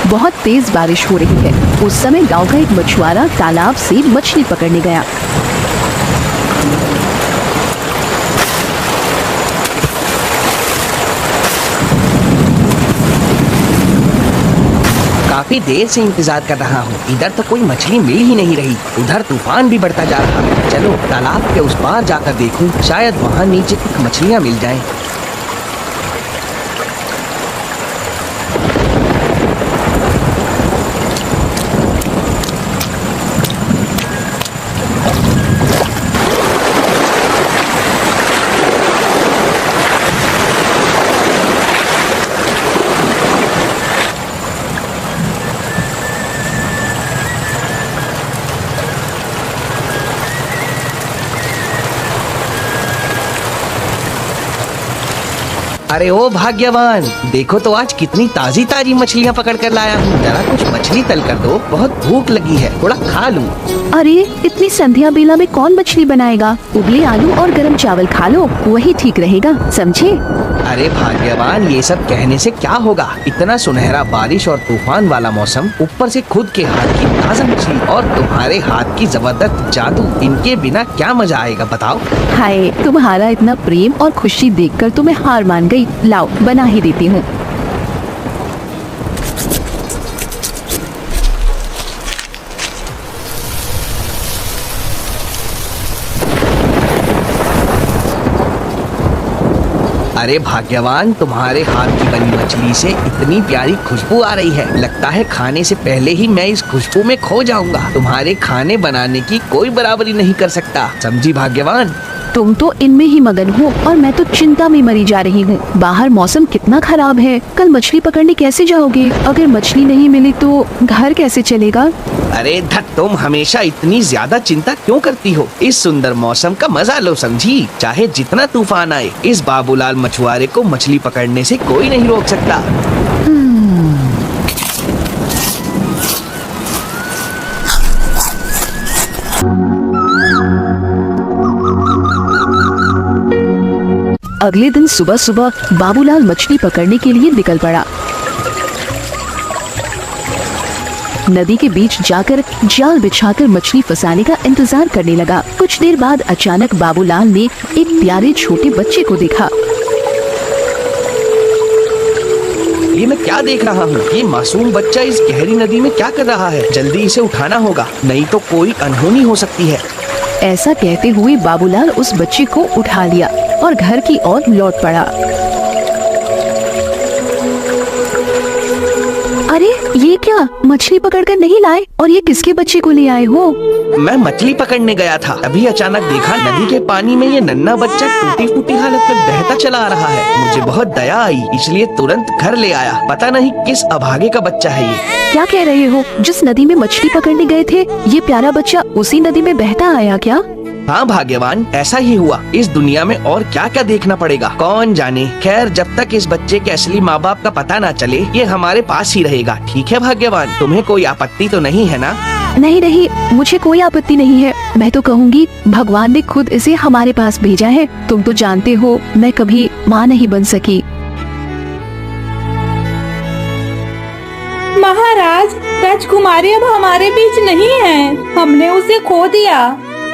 बहुत तेज बारिश हो रही है। उस समय गांव का एक मछुआरा तालाब से मछली पकड़ने गया। काफी देर से इंतजार कर रहा हूँ, इधर तो कोई मछली मिल ही नहीं रही। उधर तूफान भी बढ़ता जा रहा है। चलो तालाब के उस पार जाकर देखूं, शायद वहाँ नीचे कुछ मछलियाँ मिल जाएं। अरे ओ भाग्यवान, देखो तो आज कितनी ताजी ताजी मछलियाँ पकड़ कर लाया हूँ। जरा कुछ मछली तल कर दो, बहुत भूख लगी है, थोड़ा खा लूँ। अरे इतनी संध्या बेला में कौन मछली बनाएगा? उबले आलू और गरम चावल खा लो, वही ठीक रहेगा, समझे? अरे भाग्यवान, ये सब कहने से क्या होगा? इतना सुनहरा बारिश और तूफान वाला मौसम, ऊपर से खुद के हाथ की ताजा मछली और तुम्हारे हाथ की जबरदस्त जादू, इनके बिना क्या मजा आएगा बताओ? हाय, तुम्हारा इतना प्रेम और खुशी देखकर तो मैं हार मान गई। लाओ बना ही देती हूँ। अरे भाग्यवान, तुम्हारे हाथ की बनी मछली से इतनी प्यारी खुशबू आ रही है, लगता है खाने से पहले ही मैं इस खुशबू में खो जाऊंगा। तुम्हारे खाने बनाने की कोई बराबरी नहीं कर सकता, समझी भाग्यवान? तुम तो इनमें ही मगन हो और मैं तो चिंता में मरी जा रही हूँ। बाहर मौसम कितना खराब है, कल मछली पकड़ने कैसे जाओगे? अगर मछली नहीं मिली तो घर कैसे चलेगा? अरे धत, तुम हमेशा इतनी ज्यादा चिंता क्यों करती हो? इस सुंदर मौसम का मजा लो, समझी? चाहे जितना तूफान आए, इस बाबूलाल मछुआरे को मछली पकड़ने से कोई नहीं रोक सकता। अगले दिन सुबह सुबह बाबूलाल मछली पकड़ने के लिए निकल पड़ा। नदी के बीच जाकर जाल बिछाकर मछली फंसाने का इंतजार करने लगा। कुछ देर बाद अचानक बाबूलाल ने एक प्यारे छोटे बच्चे को देखा। ये मैं क्या देख रहा हूँ? ये मासूम बच्चा इस गहरी नदी में क्या कर रहा है? जल्दी इसे उठाना होगा, नहीं तो कोई अनहोनी हो सकती है। ऐसा कहते हुए बाबूलाल उस बच्चे को उठा लिया और घर की ओर लौट पड़ा। अरे ये क्या, मछली पकड़कर नहीं लाए? और ये किसके बच्चे को ले आए हो? मैं मछली पकड़ने गया था, अभी अचानक देखा नदी के पानी में ये नन्हा बच्चा टूटी फूटी हालत में बहता चला आ रहा है। मुझे बहुत दया आई, इसलिए तुरंत घर ले आया। पता नहीं किस अभागे का बच्चा है ये। क्या कह रहे हो? जिस नदी में मछली पकड़ने गए थे, ये प्यारा बच्चा उसी नदी में बहता आया क्या? हाँ भाग्यवान, ऐसा ही हुआ। इस दुनिया में और क्या क्या देखना पड़ेगा, कौन जाने। खैर, जब तक इस बच्चे के असली माँ बाप का पता न चले, ये हमारे पास ही रहेगा। ठीक है भाग्यवान, तुम्हें कोई आपत्ति तो नहीं है ना? नहीं नहीं, मुझे कोई आपत्ति नहीं है। मैं तो कहूँगी भगवान ने खुद इसे हमारे पास भेजा है। तुम तो जानते हो मैं कभी माँ नहीं बन सकी। महाराज, राजकुमारी अब हमारे बीच नहीं है, हमने उसे खो दिया।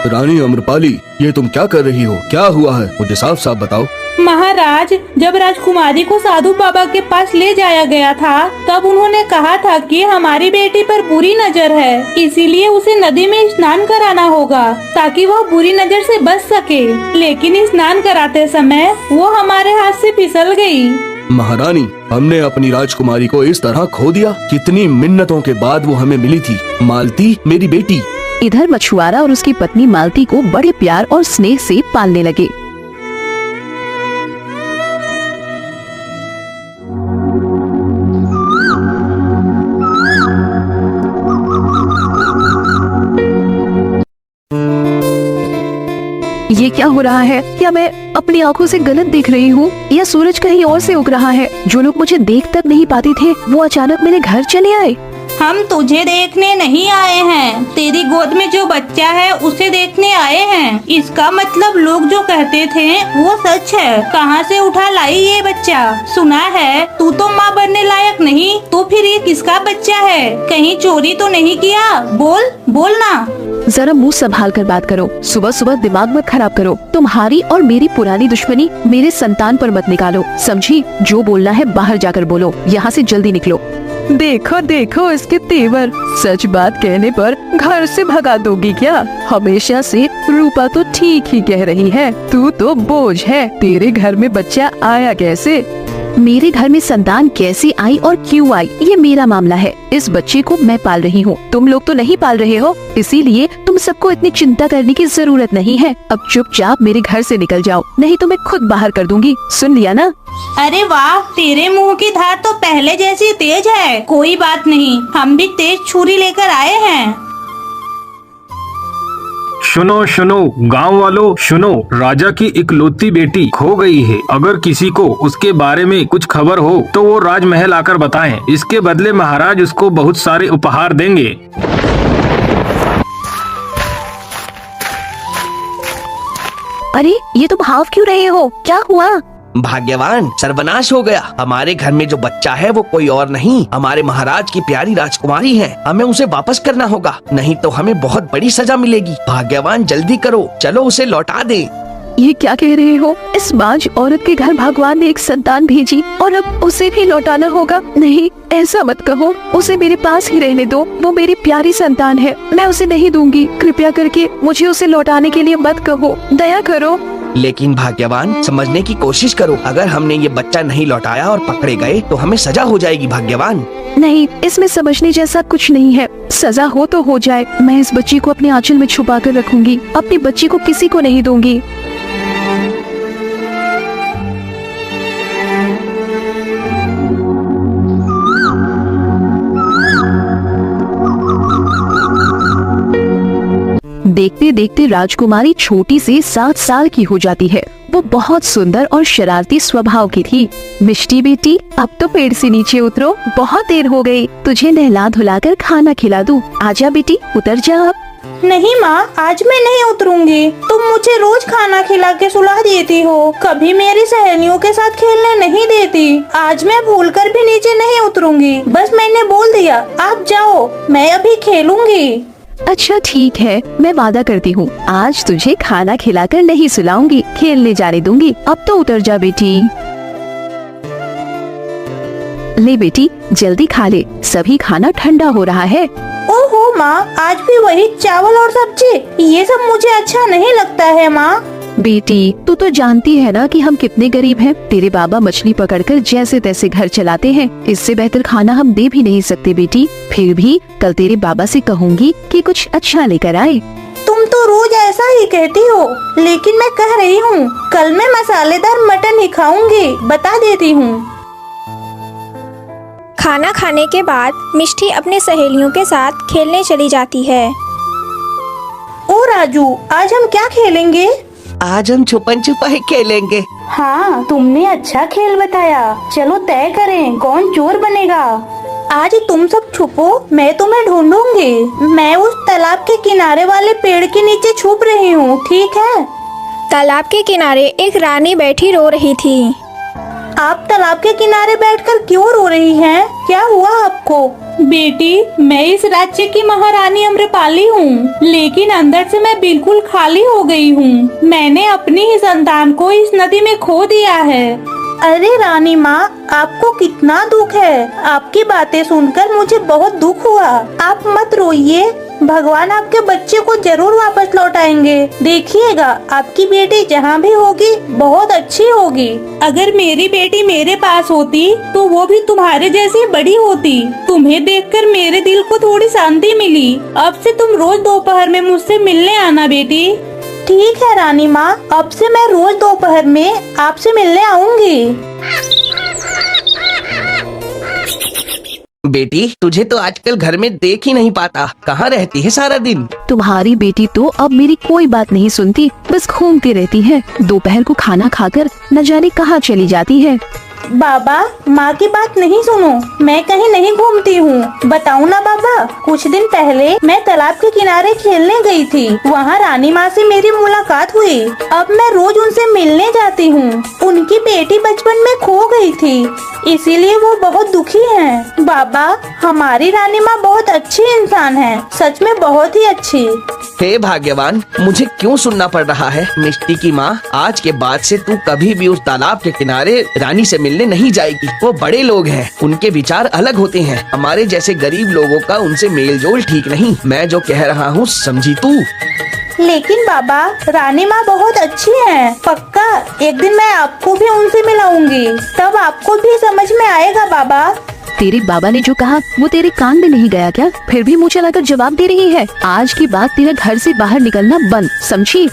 रानी अम्रपाली, ये तुम क्या कर रही हो? क्या हुआ है, मुझे साफ साफ बताओ। महाराज, जब राजकुमारी को साधु बाबा के पास ले जाया गया था, तब उन्होंने कहा था कि हमारी बेटी पर बुरी नजर है, इसीलिए उसे नदी में स्नान कराना होगा ताकि वह बुरी नजर से बच सके। लेकिन स्नान कराते समय वो हमारे हाथ से फिसल गई। महारानी, हमने अपनी राजकुमारी को इस तरह खो दिया? कितनी मिन्नतों के बाद वो हमें मिली थी। मालती, मेरी बेटी। इधर मछुआरा और उसकी पत्नी मालती को बड़े प्यार और स्नेह से पालने लगे। ये क्या हो रहा है? क्या मैं अपनी आंखों से गलत देख रही हूँ या सूरज कहीं और से उग रहा है? जो लोग मुझे देख तक नहीं पाते थे वो अचानक मेरे घर चले आए। हम तुझे देखने नहीं आए हैं, तेरी गोद में जो बच्चा है उसे देखने आए हैं। इसका मतलब लोग जो कहते थे वो सच है। कहाँ से उठा लाई ये बच्चा? सुना है तू तो माँ बनने लायक नहीं, तो फिर ये किसका बच्चा है? कहीं चोरी तो नहीं किया? बोल बोल ना। जरा मुंह संभाल कर बात करो, सुबह सुबह दिमाग मत खराब करो। तुम्हारी और मेरी पुरानी दुश्मनी मेरे संतान पर मत निकालो, समझी? जो बोलना है बाहर जाकर बोलो, यहाँ से जल्दी निकलो। देखो देखो इसके तेवर, सच बात कहने पर घर से भगा दोगी क्या? हमेशा से रूपा तो ठीक ही कह रही है, तू तो बोझ है। तेरे घर में बच्चा आया कैसे? मेरे घर में संतान कैसे आई और क्यों आई ये मेरा मामला है। इस बच्चे को मैं पाल रही हूँ, तुम लोग तो नहीं पाल रहे हो, इसीलिए तुम सबको इतनी चिंता करने की जरूरत नहीं है। अब चुपचाप मेरे घर से निकल जाओ, नहीं तो मैं खुद बाहर कर दूंगी। सुन लिया ना? अरे वाह, तेरे मुंह की धार तो पहले जैसी तेज है। कोई बात नहीं, हम भी तेज छुरी लेकर आए हैं। सुनो सुनो गांव वालों सुनो, राजा की इकलौती बेटी खो गई है। अगर किसी को उसके बारे में कुछ खबर हो तो वो राजमहल आकर बताएं। इसके बदले महाराज उसको बहुत सारे उपहार देंगे। अरे ये तुम हाफ क्यों रहे हो? क्या हुआ? भाग्यवान, सर्वनाश हो गया। हमारे घर में जो बच्चा है वो कोई और नहीं, हमारे महाराज की प्यारी राजकुमारी है। हमें उसे वापस करना होगा, नहीं तो हमें बहुत बड़ी सजा मिलेगी। भाग्यवान जल्दी करो, चलो उसे लौटा दे। ये क्या कह रहे हो? इस बाज औरत के घर भगवान ने एक संतान भेजी और अब उसे भी लौटाना होगा? नहीं, ऐसा मत कहो, उसे मेरे पास ही रहने दो। वो मेरी प्यारी संतान है, मैं उसे नहीं दूंगी। कृपया करके मुझे उसे लौटाने के लिए मत कहो, दया करो। लेकिन भाग्यवान, समझने की कोशिश करो। अगर हमने ये बच्चा नहीं लौटाया और पकड़े गए तो हमें सजा हो जाएगी। भाग्यवान नहीं, इसमें समझने जैसा कुछ नहीं है। सजा हो तो हो जाए, मैं इस बच्ची को अपने आंचल में छुपा कर रखूंगी। अपनी बच्ची को किसी को नहीं दूंगी। देखते देखते राजकुमारी छोटी सी 7 साल की हो जाती है। वो बहुत सुंदर और शरारती स्वभाव की थी। मिष्टी बेटी, अब तो पेड़ से नीचे उतरो, बहुत देर हो गई। तुझे नहला धुलाकर खाना खिला दूं। आजा बेटी, उतर जा अब। नहीं माँ, आज मैं नहीं उतरूंगी। तुम मुझे रोज खाना खिला के सुला देती हो, कभी मेरी सहेलियों के साथ खेलने नहीं देती। आज मैं भूलकर भी नीचे नहीं उतरूंगी। बस मैंने बोल दिया, आप जाओ, मैं अभी खेलूंगी। अच्छा ठीक है, मैं वादा करती हूँ, आज तुझे खाना खिलाकर नहीं सुलाऊंगी, खेलने जाने दूंगी। अब तो उतर जा बेटी। ले बेटी, जल्दी खा ले, सभी खाना ठंडा हो रहा है। ओहो माँ, आज भी वही चावल और सब्जी? ये सब मुझे अच्छा नहीं लगता है माँ। बेटी, तू तो जानती है ना कि हम कितने गरीब हैं। तेरे बाबा मछली पकड़कर जैसे तैसे घर चलाते हैं, इससे बेहतर खाना हम दे भी नहीं सकते बेटी। फिर भी कल तेरे बाबा से कहूँगी कि कुछ अच्छा लेकर आए। तुम तो रोज ऐसा ही कहती हो, लेकिन मैं कह रही हूँ कल मैं मसालेदार मटन ही खाऊंगी, बता देती हूँ। खाना खाने के बाद मिष्टी अपने सहेलियों के साथ खेलने चली जाती है। ओ राजू, आज हम क्या खेलेंगे? आज हम छुपन छुपाई खेलेंगे। हाँ, तुमने अच्छा खेल बताया। चलो तय करें कौन चोर बनेगा। आज तुम सब छुपो, मैं तुम्हें ढूंढूंगी। मैं उस तालाब के किनारे वाले पेड़ के नीचे छुप रही हूँ, ठीक है? तालाब के किनारे एक रानी बैठी रो रही थी। आप तालाब के किनारे बैठकर क्यों रो रही हैं? क्या हुआ आपको? बेटी, मैं इस राज्य की महारानी अम्रपाली हूँ, लेकिन अंदर से मैं बिल्कुल खाली हो गई हूँ। मैंने अपनी ही संतान को इस नदी में खो दिया है। अरे रानी माँ, आपको कितना दुख है। आपकी बातें सुनकर मुझे बहुत दुख हुआ। आप मत रोइए, भगवान आपके बच्चे को जरूर वापस लौटाएंगे। देखिएगा, आपकी बेटी जहाँ भी होगी बहुत अच्छी होगी। अगर मेरी बेटी मेरे पास होती तो वो भी तुम्हारे जैसी बड़ी होती। तुम्हें देखकर मेरे दिल को थोड़ी शांति मिली। अब से तुम रोज दोपहर में मुझसे मिलने आना बेटी। ठीक है रानी माँ, अब से मैं रोज दोपहर में आपसे मिलने आऊंगी। बेटी, तुझे तो आजकल घर में देख ही नहीं पाता, कहाँ रहती है सारा दिन? तुम्हारी बेटी तो अब मेरी कोई बात नहीं सुनती, बस घूमती रहती है। दोपहर को खाना खाकर न जाने कहाँ चली जाती है। बाबा, माँ की बात नहीं सुनो, मैं कहीं नहीं घूमती हूँ। बताऊँ ना बाबा, कुछ दिन पहले मैं तालाब के किनारे खेलने गई थी। वहाँ रानी माँ से मेरी मुलाकात हुई। अब मैं रोज उनसे मिलने जाती हूँ। उनकी बेटी बचपन में खो गई थी, इसीलिए वो बहुत दुखी हैं। बाबा, हमारी रानी माँ बहुत अच्छी इंसान है, सच में बहुत ही अच्छी। हे भाग्यवान, मुझे क्यों सुनना पड़ रहा है? मिष्टी की माँ, आज के बाद से तू कभी भी उस तालाब के किनारे रानी से मिलने नहीं जाएगी। वो बड़े लोग हैं, उनके विचार अलग होते हैं। हमारे जैसे गरीब लोगों का उनसे मेल जोल ठीक नहीं। मैं जो कह रहा हूँ समझी तू? लेकिन बाबा, रानी माँ बहुत अच्छी है। पक्का एक दिन मैं आपको भी उनसे मिलाऊंगी, तब आपको भी समझ में आएगा बाबा। तेरे बाबा ने जो कहा वो तेरे कान में नहीं गया क्या? फिर भी मुँह चलाकर जवाब दे रही है। आज के बाद तेरा घर से बाहर निकलना बंद, समझी?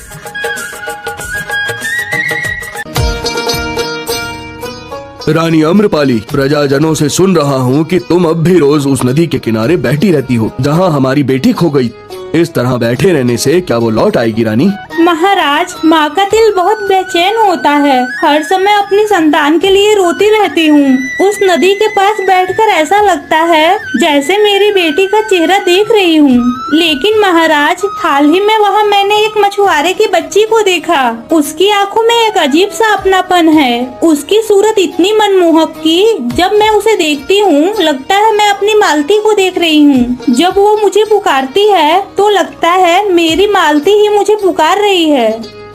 रानी अम्रपाली, प्रजाजनों से सुन रहा हूँ कि तुम अब भी रोज उस नदी के किनारे बैठी रहती हो जहाँ हमारी बेटी खो गई। इस तरह बैठे रहने से क्या वो लौट आएगी रानी? महाराज, माँ का दिल बहुत बेचैन होता है। हर समय अपनी संतान के लिए रोती रहती हूँ। उस नदी के पास बैठकर ऐसा लगता है जैसे मेरी बेटी का चेहरा देख रही हूँ। लेकिन महाराज, हाल ही में वहाँ मैंने एक मछुआरे की बच्ची को देखा। उसकी आंखों में एक अजीब सा अपनापन है। उसकी सूरत इतनी मनमोहक कि जब मैं उसे देखती हूँ लगता है मैं अपनी मालती को देख रही हूँ। जब वो मुझे पुकारती है तो लगता है मेरी मालती ही मुझे पुकार रही है।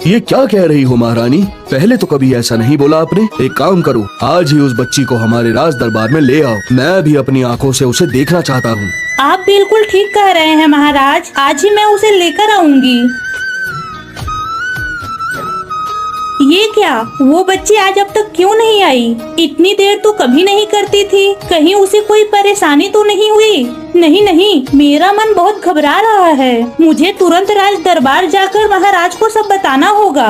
ये क्या कह रही हो महारानी? पहले तो कभी ऐसा नहीं बोला आपने। एक काम करो, आज ही उस बच्ची को हमारे राज दरबार में ले आओ। मैं भी अपनी आंखों से उसे देखना चाहता हूँ। आप बिल्कुल ठीक कह रहे हैं महाराज, आज ही मैं उसे लेकर आऊंगी। ये क्या, वो बच्ची आज अब तक क्यों नहीं आई? इतनी देर तो कभी नहीं करती थी। कहीं उसे कोई परेशानी तो नहीं हुई? नहीं नहीं, मेरा मन बहुत घबरा रहा है। मुझे तुरंत राज दरबार जाकर महाराज को सब बताना होगा।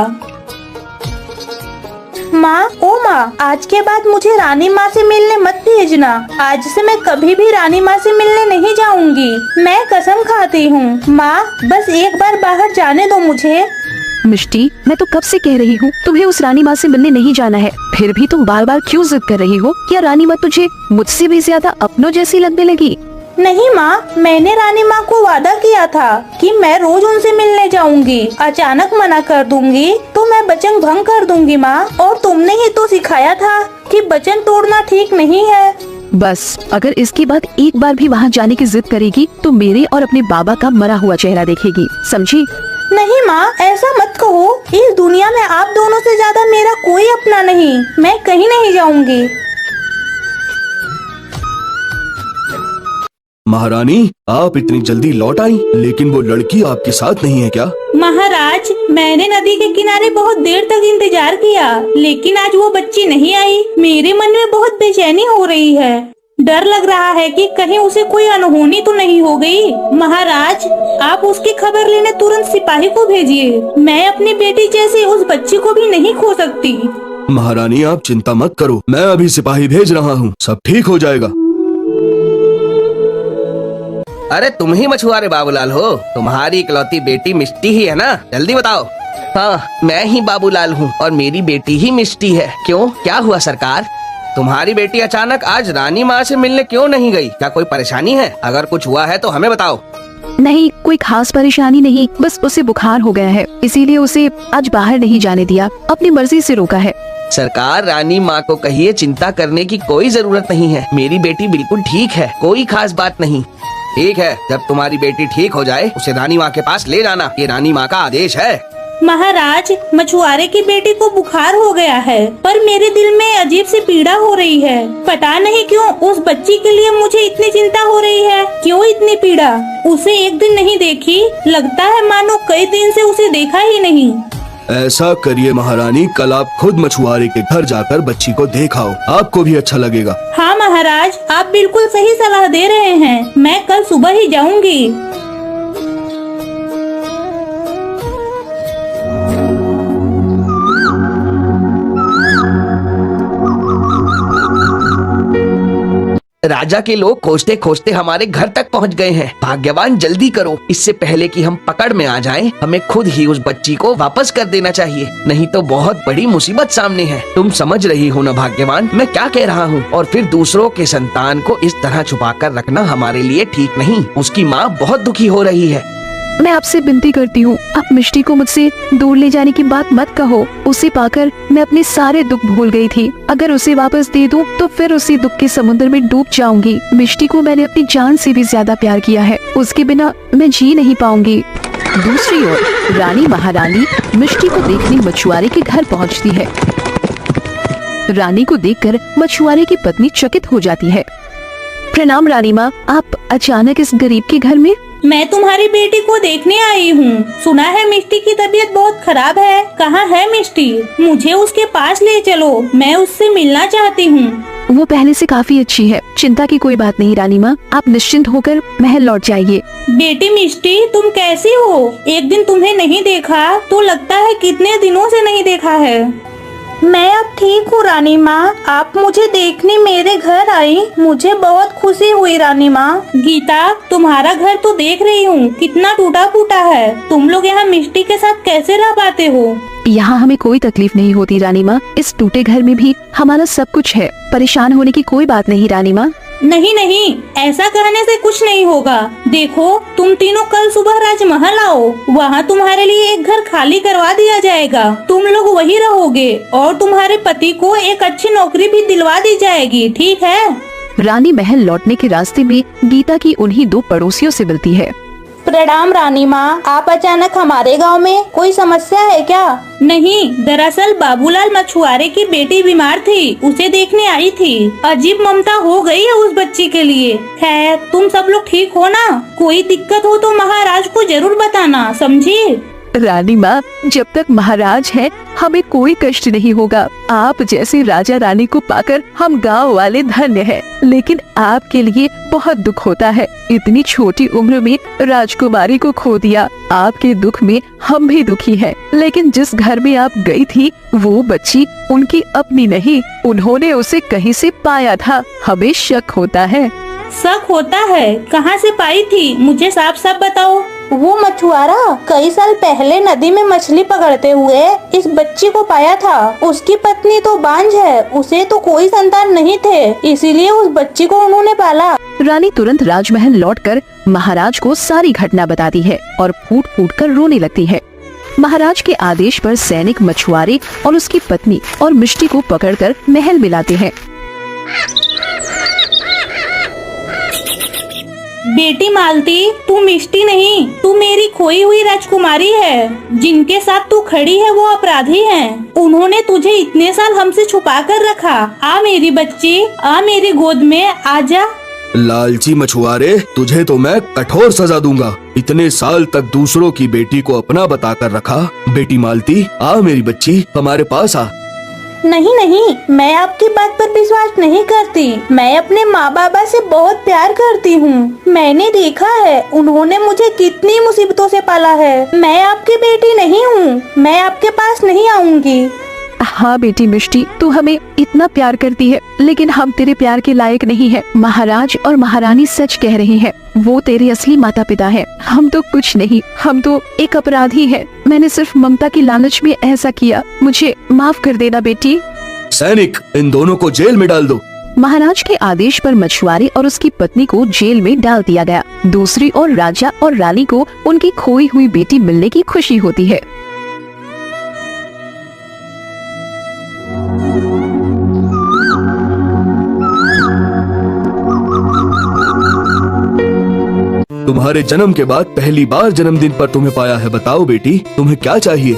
माँ, ओ माँ, आज के बाद मुझे रानी माँ से मिलने मत भेजना। आज से मैं कभी भी रानी माँ से मिलने नहीं जाऊंगी। मैं कसम खाती हूँ। माँ, बस एक बार बाहर जाने दो मुझे। मिष्टी, मैं तो कब से कह रही हूँ तुम्हें उस रानी माँ से मिलने नहीं जाना है, फिर भी तुम बार बार क्यों जिद कर रही हो? क्या रानी माँ तुझे मुझसे भी ज्यादा अपनों जैसी लगने लगी? नहीं माँ, मैंने रानी माँ को वादा किया था कि मैं रोज उनसे मिलने जाऊंगी। अचानक मना कर दूंगी तो मैं वचन भंग कर दूंगी माँ। और तुमने ही तो सिखाया था कि वचन तोड़ना ठीक नहीं है। बस, अगर इसके बाद एक बार भी वहाँ जाने की जिद करेगी तो मेरे और अपने बाबा का मरा हुआ चेहरा देखेगी, समझी? नहीं माँ, ऐसा मत कहो। इस दुनिया में आप दोनों से ज्यादा मेरा कोई अपना नहीं। मैं कहीं नहीं जाऊंगी। महारानी, आप इतनी जल्दी लौट आई, लेकिन वो लड़की आपके साथ नहीं है क्या? महाराज, मैंने नदी के किनारे बहुत देर तक इंतजार किया, लेकिन आज वो बच्ची नहीं आई। मेरे मन में बहुत बेचैनी हो रही है। डर लग रहा है कि कहीं उसे कोई अनहोनी तो नहीं हो गई। महाराज, आप उसकी खबर लेने तुरंत सिपाही को भेजिए। मैं अपनी बेटी जैसी उस बच्ची को भी नहीं खो सकती। महारानी, आप चिंता मत करो, मैं अभी सिपाही भेज रहा हूँ, सब ठीक हो जाएगा। अरे तुम ही मछुआरे बाबूलाल हो? तुम्हारी इकलौती बेटी मिष्टी ही है ना? जल्दी बताओ। हाँ, मैं ही बाबूलाल हूँ और मेरी बेटी ही मिष्टी है। क्यों, क्या हुआ सरकार? तुम्हारी बेटी अचानक आज रानी माँ से मिलने क्यों नहीं गई? क्या कोई परेशानी है? अगर कुछ हुआ है तो हमें बताओ। नहीं, कोई खास परेशानी नहीं, बस उसे बुखार हो गया है, इसीलिए उसे आज बाहर नहीं जाने दिया, अपनी मर्जी से रोका है। सरकार, रानी माँ को कहिए चिंता करने की कोई जरूरत नहीं है। मेरी बेटी बिल्कुल ठीक है, कोई खास बात नहीं। ठीक है, जब तुम्हारी बेटी ठीक हो जाए उसे रानी माँ के पास ले जाना, ये रानी माँ का आदेश है। महाराज, मछुआरे की बेटी को बुखार हो गया है, पर मेरे दिल में अजीब सी पीड़ा हो रही है। पता नहीं क्यों उस बच्ची के लिए मुझे इतनी चिंता हो रही है। क्यों इतनी पीड़ा? उसे एक दिन नहीं देखी, लगता है मानो कई दिन से उसे देखा ही नहीं। ऐसा करिए महारानी, कल आप खुद मछुआरे के घर जाकर बच्ची को देखाओ, आपको भी अच्छा लगेगा। हाँ महाराज, आप बिल्कुल सही सलाह दे रहे हैं। मैं कल सुबह ही जाऊंगी। राजा के लोग खोजते खोजते हमारे घर तक पहुंच गए हैं। भाग्यवान जल्दी करो, इससे पहले कि हम पकड़ में आ जाएं, हमें खुद ही उस बच्ची को वापस कर देना चाहिए, नहीं तो बहुत बड़ी मुसीबत सामने है। तुम समझ रही हो ना भाग्यवान, मैं क्या कह रहा हूँ। और फिर दूसरों के संतान को इस तरह छुपा कर रखना हमारे लिए ठीक नहीं। उसकी माँ बहुत दुखी हो रही है। मैं आपसे विनती करती हूँ, आप मिष्टी को मुझसे दूर ले जाने की बात मत कहो। उसे पाकर मैं अपने सारे दुख भूल गई थी। अगर उसे वापस दे दूँ तो फिर उसी दुख के समुद्र में डूब जाऊंगी। मिष्टी को मैंने अपनी जान से भी ज्यादा प्यार किया है, उसके बिना मैं जी नहीं पाऊंगी। दूसरी ओर रानी महारानी मिष्टी को देखने मछुआरे के घर पहुँचती है। रानी को देखकर मछुआरे की पत्नी चकित हो जाती है। प्रणाम रानी माँ, आप अचानक इस गरीब के घर में? मैं तुम्हारी बेटी को देखने आई हूँ। सुना है मिष्टी की तबीयत बहुत खराब है। कहाँ है मिष्टी? मुझे उसके पास ले चलो, मैं उससे मिलना चाहती हूँ। वो पहले से काफी अच्छी है, चिंता की कोई बात नहीं रानी माँ, आप निश्चिंत होकर महल लौट जाइए। बेटी मिष्टी, तुम कैसी हो? एक दिन तुम्हें नहीं देखा तो लगता है कितने दिनों से नहीं देखा है। मैं अब ठीक हूँ रानी माँ, आप मुझे देखने मेरे घर आई, मुझे बहुत खुशी हुई रानी माँ। गीता, तुम्हारा घर तो देख रही हूँ कितना टूटा फूटा है। तुम लोग यहाँ मिष्टी के साथ कैसे रह पाते हो? यहाँ हमें कोई तकलीफ नहीं होती रानी माँ, इस टूटे घर में भी हमारा सब कुछ है, परेशान होने की कोई बात नहीं रानी माँ। नहीं नहीं, ऐसा कहने से कुछ नहीं होगा। देखो, तुम तीनों कल सुबह राजमहल आओ, वहाँ तुम्हारे लिए एक घर खाली करवा दिया जाएगा। तुम लोग वही रहोगे और तुम्हारे पति को एक अच्छी नौकरी भी दिलवा दी जाएगी, ठीक है? रानी महल लौटने के रास्ते में गीता की उन्हीं दो पड़ोसियों से मिलती है। प्रणाम रानी माँ, आप अचानक हमारे गांव में, कोई समस्या है क्या? नहीं, दरअसल बाबूलाल मछुआरे की बेटी बीमार थी, उसे देखने आई थी। अजीब ममता हो गई है उस बच्ची के लिए। खैर, तुम सब लोग ठीक हो ना? कोई दिक्कत हो तो महाराज को जरूर बताना, समझी? रानी माँ, जब तक महाराज है हमें कोई कष्ट नहीं होगा। आप जैसे राजा रानी को पाकर हम गांव वाले धन्य हैं। लेकिन आपके लिए बहुत दुख होता है, इतनी छोटी उम्र में राजकुमारी को खो दिया। आपके दुख में हम भी दुखी हैं। लेकिन जिस घर में आप गई थी वो बच्ची उनकी अपनी नहीं, उन्होंने उसे कहीं से पाया था। हमें शक होता है। शक होता है? कहाँ से पाई थी? मुझे साफ साफ बताओ। वो मछुआरा कई साल पहले नदी में मछली पकड़ते हुए इस बच्ची को पाया था। उसकी पत्नी तो बांझ है, उसे तो कोई संतान नहीं थे, इसीलिए उस बच्ची को उन्होंने पाला। रानी तुरंत राजमहल लौटकर महाराज को सारी घटना बताती है और फूट फूट कर रोने लगती है। महाराज के आदेश पर सैनिक मछुआरे और उसकी पत्नी और मिष्टी को पकड़कर महल में लाते हैं। बेटी मालती, तू मिष्टी नहीं, तू मेरी खोई हुई राजकुमारी है। जिनके साथ तू खड़ी है वो अपराधी हैं। उन्होंने तुझे इतने साल हमसे छुपा कर रखा। आ मेरी बच्ची, आ मेरी गोद में, आजा। लालची मछुआरे, तुझे तो मैं कठोर सजा दूंगा। इतने साल तक दूसरों की बेटी को अपना बताकर रखा। बेटी मालती, आ मेरी बच्ची, हमारे पास आ। नहीं नहीं, मैं आपकी बात पर विश्वास नहीं करती। मैं अपने माँ बाबा से बहुत प्यार करती हूँ। मैंने देखा है उन्होंने मुझे कितनी मुसीबतों से पाला है। मैं आपकी बेटी नहीं हूँ, मैं आपके पास नहीं आऊंगी। हाँ बेटी मिष्टी, तू हमें इतना प्यार करती है, लेकिन हम तेरे प्यार के लायक नहीं है। महाराज और महारानी सच कह रहे हैं, वो तेरे असली माता पिता हैं। हम तो कुछ नहीं, हम तो एक अपराधी हैं। मैंने सिर्फ ममता की लालच में ऐसा किया, मुझे माफ कर देना बेटी। सैनिक, इन दोनों को जेल में डाल दो। महाराज के आदेश पर मछुआरे और उसकी पत्नी को जेल में डाल दिया गया। दूसरी ओर राजा और रानी को उनकी खोई हुई बेटी मिलने की खुशी होती है। तुम्हारे जन्म के बाद पहली बार जन्मदिन पर तुम्हें पाया है। बताओ बेटी, तुम्हें क्या चाहिए?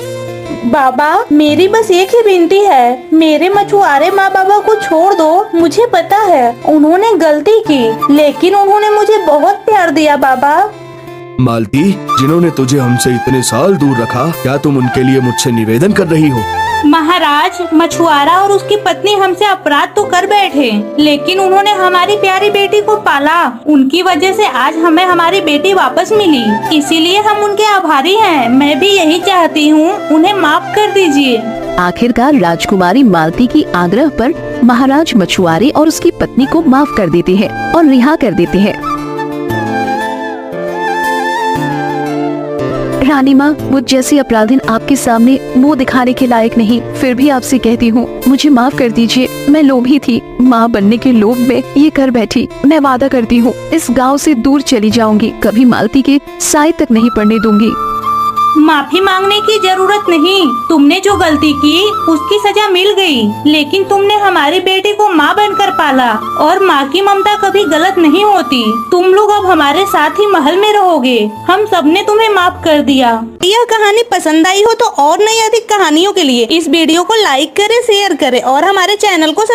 बाबा, मेरी बस एक ही विनती है, मेरे मछुआरे माँ बाबा को छोड़ दो। मुझे पता है उन्होंने गलती की, लेकिन उन्होंने मुझे बहुत प्यार दिया। बाबा मालती, जिन्होंने तुझे हमसे इतने साल दूर रखा, क्या तुम उनके लिए मुझसे निवेदन कर रही हो? महाराज, मछुआरा और उसकी पत्नी हमसे अपराध तो कर बैठे, लेकिन उन्होंने हमारी प्यारी बेटी को पाला। उनकी वजह से आज हमें हमारी बेटी वापस मिली, इसीलिए हम उनके आभारी हैं। मैं भी यही चाहती हूँ, उन्हें माफ कर दीजिए। आखिरकार राजकुमारी मालती की आग्रह पर महाराज मछुआरे और उसकी पत्नी को माफ कर देते हैं और रिहा कर देते हैं। रानी माँ, मुझ जैसी अपराधिन आपके सामने मुंह दिखाने के लायक नहीं, फिर भी आपसे कहती हूँ मुझे माफ कर दीजिए। मैं लोभी थी, माँ बनने के लोभ में ये कर बैठी। मैं वादा करती हूँ इस गांव से दूर चली जाऊंगी, कभी मालती के साए तक नहीं पड़ने दूंगी। माफी मांगने की जरूरत नहीं, तुमने जो गलती की उसकी सजा मिल गई, लेकिन तुमने हमारी बेटी को माँ बनकर पाला और माँ की ममता कभी गलत नहीं होती। तुम लोग अब हमारे साथ ही महल में रहोगे, हम सबने तुम्हें माफ कर दिया। यह कहानी पसंद आई हो तो और नई अधिक कहानियों के लिए इस वीडियो को लाइक करें, शेयर करें और हमारे चैनल को